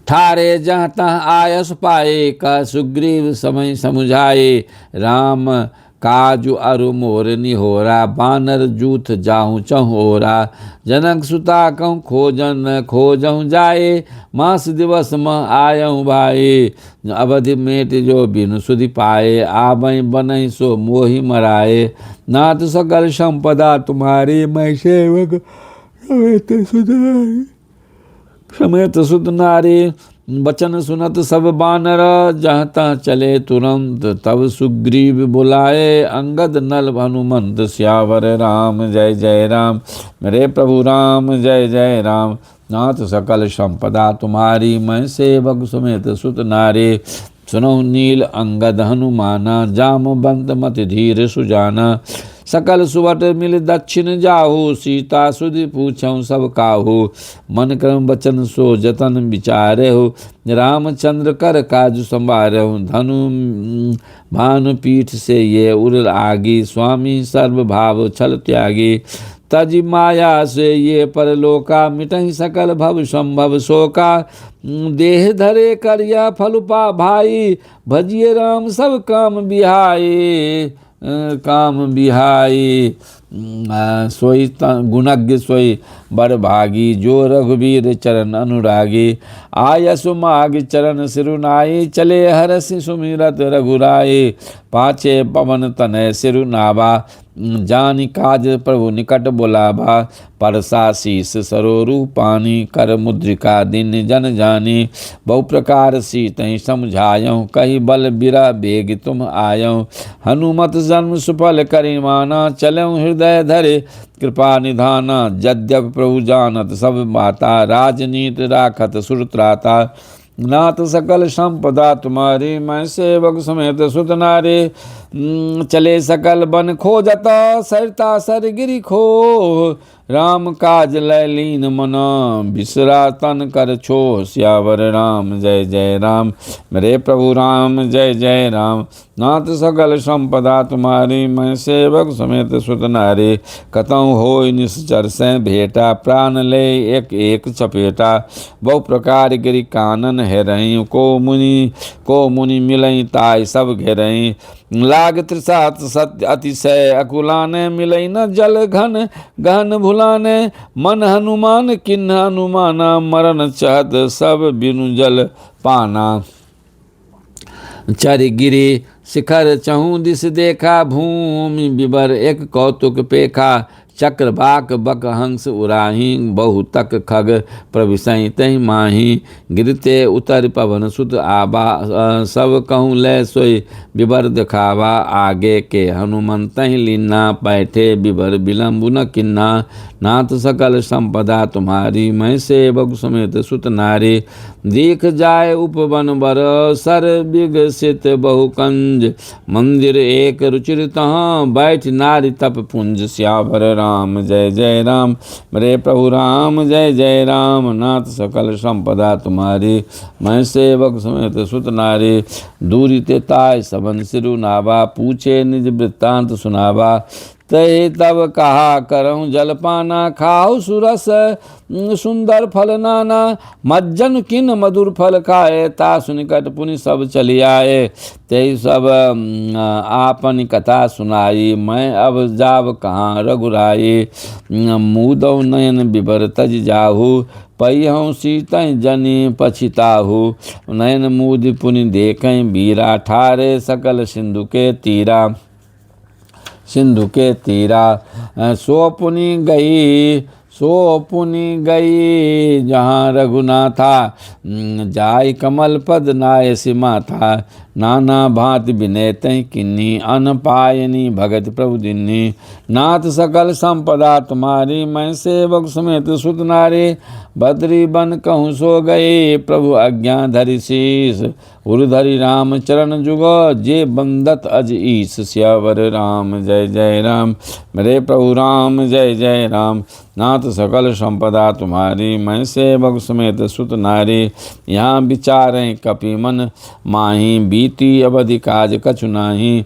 ठारे जहाँ तहाँ आयस पाए, का सुग्रीव समय समुझाए। राम काजु अरु मोर निहोरा, बानर जूथ जाहूँ चहोरा। जनक सुता कहूँ खोजन खोजहूँ जाए, मास दिवस मह आयहूँ भाई। अवधि मेट जो बिनु सुधि पाए, आबई बनहि सो मोहि मराए। नाथ सकल संपदा तुम्हारी, मैं सेवक समेत सुत नारी। बचन सुनत सब बानर, जहाँ तहाँ चले तुरंत। तब सुग्रीव बुलाए, अंगद नल हनुमंत सियावर राम। जय जय राम मेरे प्रभु राम, जय जय राम। नाथ सकल संपदा तुम्हारी, मैं सेवक समेत सुत नारी। सुनो नील अंगद हनुमाना, जामवंत मति धीर सुजाना। सकल सुवट मिल दक्षिण जाहु, सीता सुधि पूछऊँ सब काहू। मन क्रम वचन सो जतन विचारेहु, रामचंद्र कर काज संभारेहु। धनु भानु पीठ से ये उर आगी, स्वामी सर्व भाव छल त्यागी। तज माया से ये परलोका, मिटहि सकल भव संभव शोका। देह धरे करिया फल पा भाई, भजिए राम सब काम बिहाई। काम बिहाई सोई गुणज्ञ सोई बड़ भागी, जो रघुबीर चरण अनुरागी। आयसु माग चरण सिरुनाई, चले हरसि सुमिरत रघुराई। पाछे पवन तनय सिरुनावा, जानि काज प्रभु निकट बुलावा। परसा शीस सरोरु पानी, कर मुद्रिका दिन जन जानी। बहु प्रकार सीतहि समझायऊँ, कही बल बिरा बेग तुम आयऊँ। हनुमत जन्म सुफल करिमाना, चलऊँ हृदय धरे कृपा निधाना। यद्यपि प्रभु जानत सब बाता, राजनीत राखत सुरत्राता। नाथ सकल संपदा तुम्हारी, मैं सेवक समेत सुत नारी। चले सकल बन खोजता, सरता सर गिरि खो। राम काज लय लीन मना, बिसरा तन कर छो। सियावर राम जय जय राम मेरे प्रभु राम, जय जय राम। नाथ सकल संपदा तुम्हारी, मैं सेवक समेत सुत नारी। कतहु होय निश्चर से भेटा, प्राण ले एक एक चपेटा। बहु प्रकार गिरि कानन है रही, को मुनि मिलई ताय सब घेरई। लाग त्रिसात सत्य अतिशय अकुलाने, मिलई न जल घन गहन भुलाने। मन हनुमान किन्ह अनुमाना, मरण चहत सब बिनु जल पाना। चर गिरि शिखर चहु दिस देखा, भूमि विवर एक कौतुक पेखा। चक्रवाक बक हंस उराही, बहु तक खग प्रविशई तहि माही। गिरते उतर पवन सुत आबा, सब कहूँ लय सोई विवर दिखावा। आगे के हनुमंतहि लीना, बैठे विवर विलम्ब न किन्ना। नाथ सकल संपदा तुम्हारी, मैं सेवक समेत सुत नारी। देख जाय उपवन बर, सर विगसित बहु कंज। मंदिर एक रुचिर तहाँ, बैठ नारी तप पुंज। सियावर राम जय जय राम मेरे प्रभु राम, जय जय राम। नाथ सकल संपदा तुम्हारी, मैं सेवक समेत सुत नारी। दूरी ते ताय सबन सिरु नावा, पूछे निज वृत्तांत सुनावा। तय तब कहा करऊँ जलपाना, खाओ सुरस सुंदर फल नाना। मज्जन किन मधुर फल खाए, तासु निकट पुनि सब चली आए। ते सब आपन कथा सुनाई, मैं अब जाब कहाँ रघुराई। मुदौ नयन बिबर तज जाहू, पहियहूँ सीतहि जनि पछिताहू। नयन मुदि पुनि देखहि बीरा, ठारे सकल सिंधु के तीरा। सिंधु के तीरा सो पुनि गई सो पुनि गई जहाँ रघुनाथा, जाय कमल पद नाय सीमा था। नाना भांति विनय तै किन्नी, अन पायनी भगत प्रभु दिन्नी। नाथ सकल संपदा तुम्हारी, मैं सेवक समेत सुत नारी। बद्री बन कहूँ सो गए, प्रभु आज्ञा धरि शीस। उर्धरि राम चरण जुगो, जे बंदत अज ईस। सियावर राम जय जय राम, मेरे प्रभु राम जय जय राम। नाथ सकल संपदा तुम्हारी, मैं सेवक समेत सुत नारी। यहाँ विचारें कपि मन माही, बीती अवधि काज कछु नाही।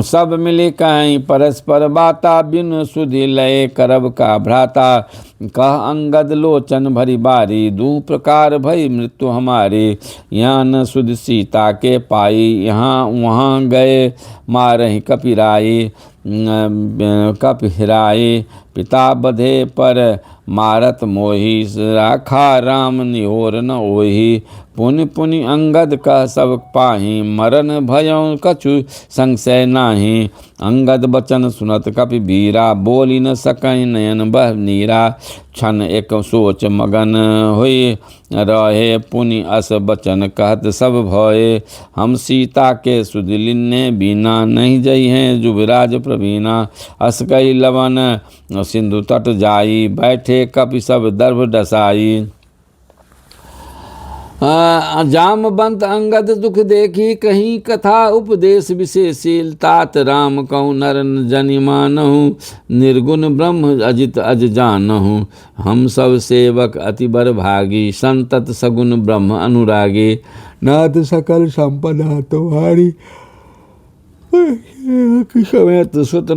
सब मिले काई परस्पर बाता, बिन सुधि लय करब का भ्राता। कह अंगद लोचन भरी बारी, दू प्रकार भई मृत्यु हमारी। यहाँ न सुध सीता के पाई, यहाँ वहाँ गए मारहि कपिराई। कपिराई पिता बधे पर मारत मोही, राखा राम निहोर न ओही। पुनि पुनि अंगद कह सब पाही, मरण भयों कछु संशय नाही। अंगद बचन सुनत कपि बीरा, बोली न सकई नयन बह नीरा। क्षण एक सोच मगन हुई रहे, पुनि अस बचन कहत सब भये। हम सीता के सुध लिन्ने बीना, नहीं जई हैं जुबराज प्रवीणा। अस कई लवन सिंधु तट जाई, बैठे कपि सब दर्भ डसाई। जामवंत अंगद दुख देखी, कहीं कथा उपदेश विशेषील। तात राम कहूँ नर जनि मानहु, निर्गुण ब्रह्म अजित अज जानहु। हम सब सेवक अति बर भागी, संतत सगुण ब्रह्म अनुरागी। नाथ सकल संपदा तुम्हारी, समेत सुत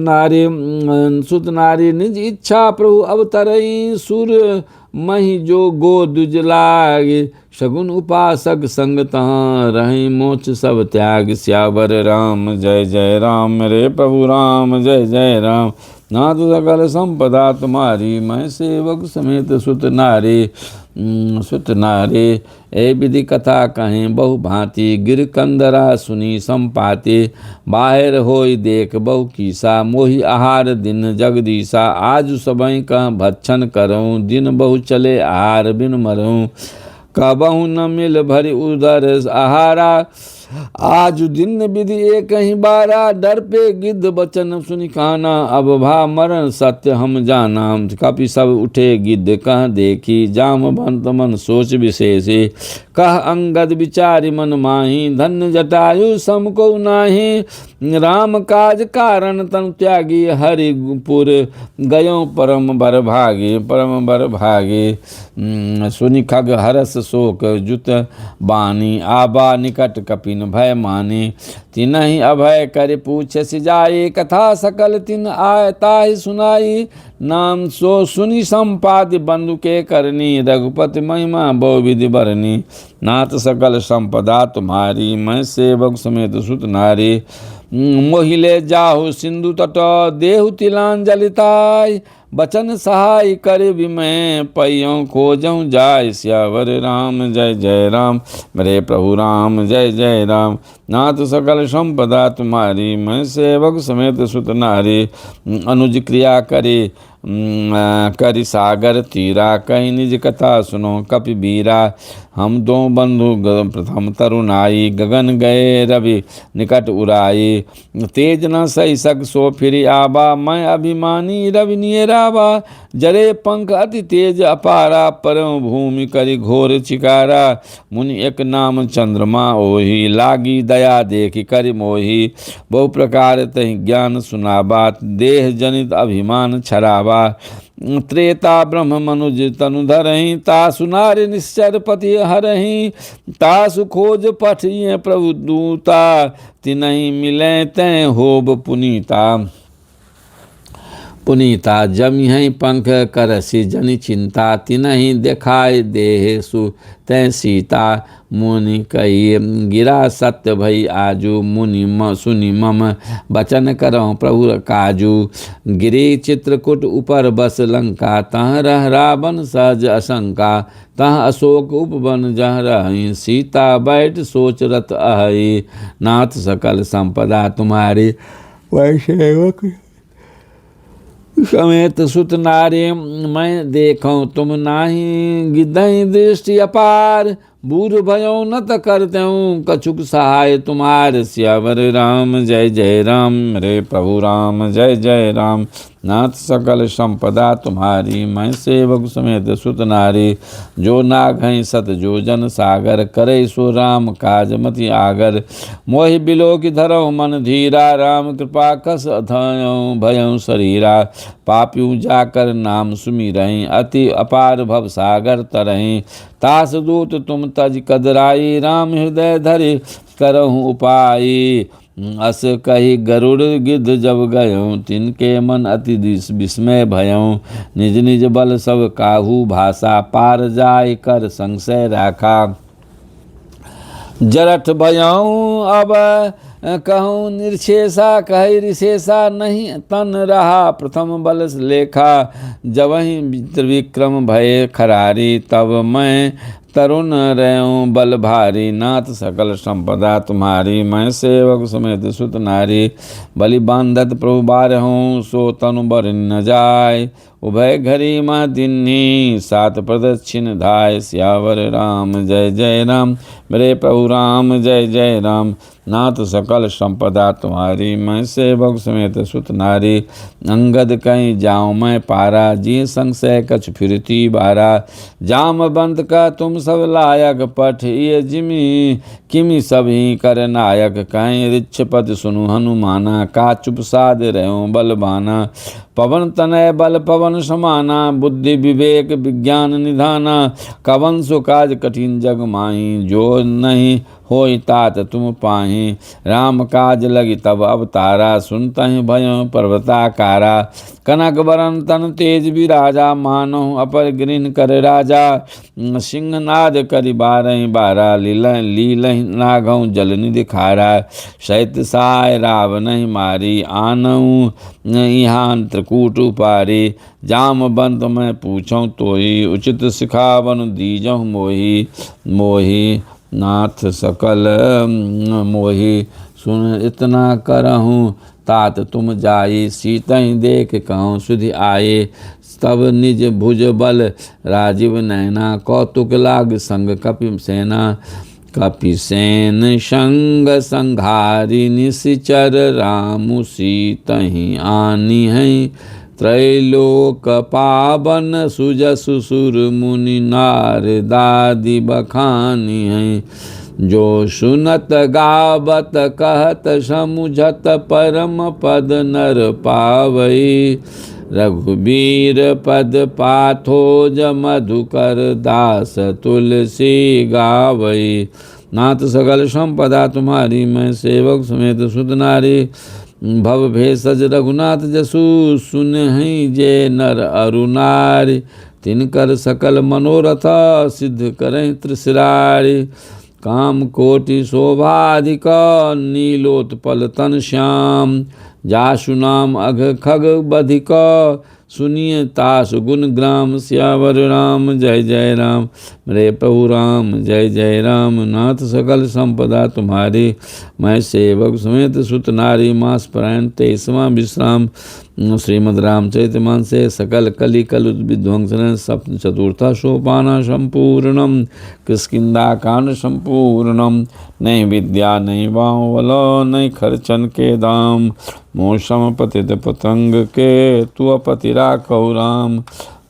नारी निज इच्छा प्रभु अवतरई। सुर मही जो गो दुज लागे, शगुन उपासक संग तहाँ रही मोक्ष सब त्याग। सियावर राम जय जय राम, मेरे प्रभु राम जय जय राम। नाथ सकल संपदा तुम्हारी, मैं सेवक समेत सुत नारी। सुत नारी ए विधि कथा कहें बहु भांति, गिर कंदरा सुनी संपाति। बाहर होई देख बहु कीसा, मोहि आहार दिन जगदीसा। आज सबई का भक्षण करूँ, दिन बहु चले आहार बिन मरूँ। कबहु न मिल भरी उदर आहारा, आज दिन विधि एक ही बारा। डर पे गिद्ध बचन सुनि काना, अब भा मरण सत्य हम जाना। कपि सब उठे गिद्ध कह देखी, जामवंत मन सोच विशेषी। कह अंगद विचारि मन माही, धन्य जटायु सम को नाही। राम काज कारण तन त्यागी, हरिपुर गयो परम बर भागी। परम बर भागी सुनि खग हरस शोक जुत बानी, आबा निकट कपिन भय माने। तिनहि अभय कर पूछ सिजाई, कथा सकल तिन आय ताहि सुनाई। नाम सो सुनि संपाति बंधु के करनी, रघुपति महिमा बहु विधि बरनी। नाथ सकल संपदा तुम्हारी, मैं सेवक समेत सुत नारी। मोहिले जाहु सिंधु तट, देहु तिलांजलिताय। बचन सहाय कर विमय, पैयों खोजऊँ जाय। सियावर राम जय जय राम, मेरे प्रभु राम जय जय राम। नाथ सकल संपदा तुम्हारी, मैं सेवक समेत सुत नारी। अनुज क्रिया करे करि सागर तीरा, कहीं निज कथा सुनो कपि बीरा। हम दो बंधु प्रथम तरुणाई, गगन गए रवि निकट उराई। तेज न सही सक सो फिर आबा, मैं अभिमानी रवि नियरावा। जरे पंख अति तेज अपारा, परम भूमि करि घोर चिकारा। मुनि एक नाम चंद्रमा ओहि, लागी दया देखि करि मोहि। बहु प्रकार तहि ज्ञान सुनाबा, देह जनित अभिमान छराबा। त्रेता ब्रह्म मनुज तनु धरहि, तासु नारि निश्चर पति हरहि। तासु खोज पठिए प्रभु दूता, तिनहि मिले तैं होब पुनीता। पुनीता जमिहि पंख करसि जनि चिंता, तिनहि देखाय देह सु तै सीता। मुनि कही गिरा सत्य भई आजू, मुनि सुनि मम बचन करहु प्रभु काजू। गिरी चित्रकूट ऊपर बस लंका, तह रह रावण सहज असंका। तह अशोक उपवन जह रही, सीता बैठ सोच रत अहई। नाथ सकल संपदा तुम्हारी, वै सेवक समेत सुत नारी मैं देखूं तुम नाही, गिदई दृष्टि अपार, बूढ़ भयो न त करते कछुक सहाय तुम्हार। सियावर राम जय जय राम, रे प्रभु राम जय जय राम। नाथ सकल संपदा तुम्हारी, मैं सेवक समेत सुत नारी। जो नाघई सत जो जन सागर, करे सो राम काज मति आगर। मोहि बिलो की धरऊ मन धीरा, राम कृपा कस अधयऊ भयऊ शरीरा। पापियों जाकर नाम सुमिरहीं, अति अपार भव सागर तरहीं। तास दूत तुम तज कदराई, राम हृदय धरि करहु उपाई। अस कही गरुड़ गिद्ध जब गयों, तिनके मन अति विस्मय भयों। निज निज बल सब काहू भाषा, पार जाय कर संशय राखा। जरठ भयों अब कहूँ निर्शेषा, कही रिशेषा नहीं तन रहा। प्रथम बल लेखा, जबहि त्रिविक्रम भये खरारी। तब मैं तरुण रहूं बल भारी, नाथ सकल संपदा तुम्हारी। मैं सेवक समेत सुत नारी, बलि बांधत प्रभु बारहूं। सो तनु बर न जाय, उभय घरी माँ दिन्ही। सात प्रदक्षिण धाय, सियावर राम जय जय राम, मेरे प्रभु राम जय जय राम। नाथ सकल संपदा तुम्हारी, मैं सेवक समेत सुत नारी। अंगद कहीं जाऊँ मैं पारा, जी संशय कछ फिरती बारा। जामवंत का तुम सब लायक, पठ ये जिमि किमि सभी कर नायक। कहीं रिच्छ पद सुनु हनुमाना, का चुप साध रहो बलबाना। पवन तनय बल पवन समाना, बुद्धि विवेक विज्ञान निधाना। कवन सो काज कठिन जग माही, जो नहीं होई तात तुम पाही। राम काज लगी तब अवतारा, सुनतहि भयो पर्वताकारा। कनक बरन तन तेज विराजा, मानो अपर गृह कर राजा। सिंहनाद करि बारहि बारा, लीलहि नागौ जल निधि खारा। सहित साय रावणहि मारी, आनऊ यहाँ त्रिकूट उपारी। जामवंत मैं पूछूं तोहि, उचित सिखावन दीजहु मोहि। मोहि नाथ सकल मोहि, सुन इतना करहूँ तात तुम जाई। सीतहि देख कहूँ सुधि आए, तब निज भुज बल राजीव नैना। कौतुक लाग संग कपि सेना, कपि सेन संग संघारी। निशिचर रामु सीतहि आनी है, त्रैलोक पावन सुजसु सुर मुनि नारदादि बखानी है। जो सुनत गावत कहत समुझत, परम पद नर पावई। रघुबीर पद पाथोज मधुकर, दास तुलसी गावई। नाथ सकल संपदा तुम्हारी, मैं सेवक समेत सुत नारी। भव भेषज रघुनाथ जसु, सुनहि जे नर अरु नारी। तिनकर सकल मनोरथ, सिद्ध करहि त्रिशिरारी। काम कोटि शोभाधिक, नीलोत्पल तन श्याम। जासु नाम अघ खग बधिक, सुनिय तासु गुण ग्राम। सियावर राम जय जय राम, मेरे प्रभु राम जय जय राम। नाथ सकल संपदा तुम्हारी, मैं सेवक समेत सुत नारी। मास परायण 23वां विश्राम श्रीमद् रामचरितमानस से सकल कलि कलु विध्वंसन सप्त चतुर्था सोपाना संपूर्णम। किष्किंधा कांड संपूर्णम। नहीं विद्या नहीं बावल, नहीं खर्चन के दाम। मोसम पतित पतंग के, तू अपति राखौ राम।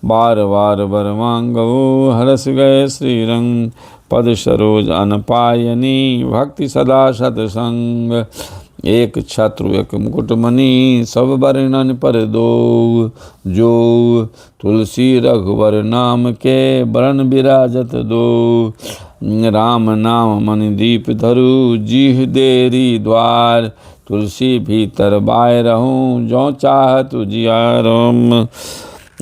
बार बार बर मांगो, हरस गए श्रीरंग। पद सरोज अनपायनी, भक्ति सदा सतसंग। एक छत्रु एक मुकुटमणि, सब वर्णन पर दो। जो तुलसी रघुवर नाम के, बरन विराजत दो। राम नाम मणि दीप धरु, जीह देरी द्वार। तुलसी भीतर बाय रहूं, जो चाहत उजियारम।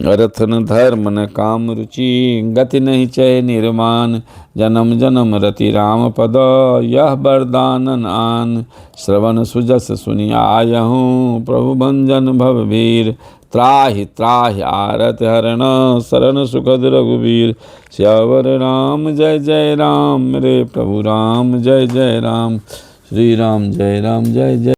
रथ न धर्म न काम रुचि, गति नहीं चय निर्माण। जन्म जन्म रति राम पद, यह वरदानन आन। श्रवण सुजस सुनि आयहूँ, प्रभु भंजन भववीर। त्राहि त्राहि आरत हरण, शरण सुखद रघुवीर। सियावर राम जय जय राम, मेरे प्रभु राम जय जय राम। श्री राम जय जय।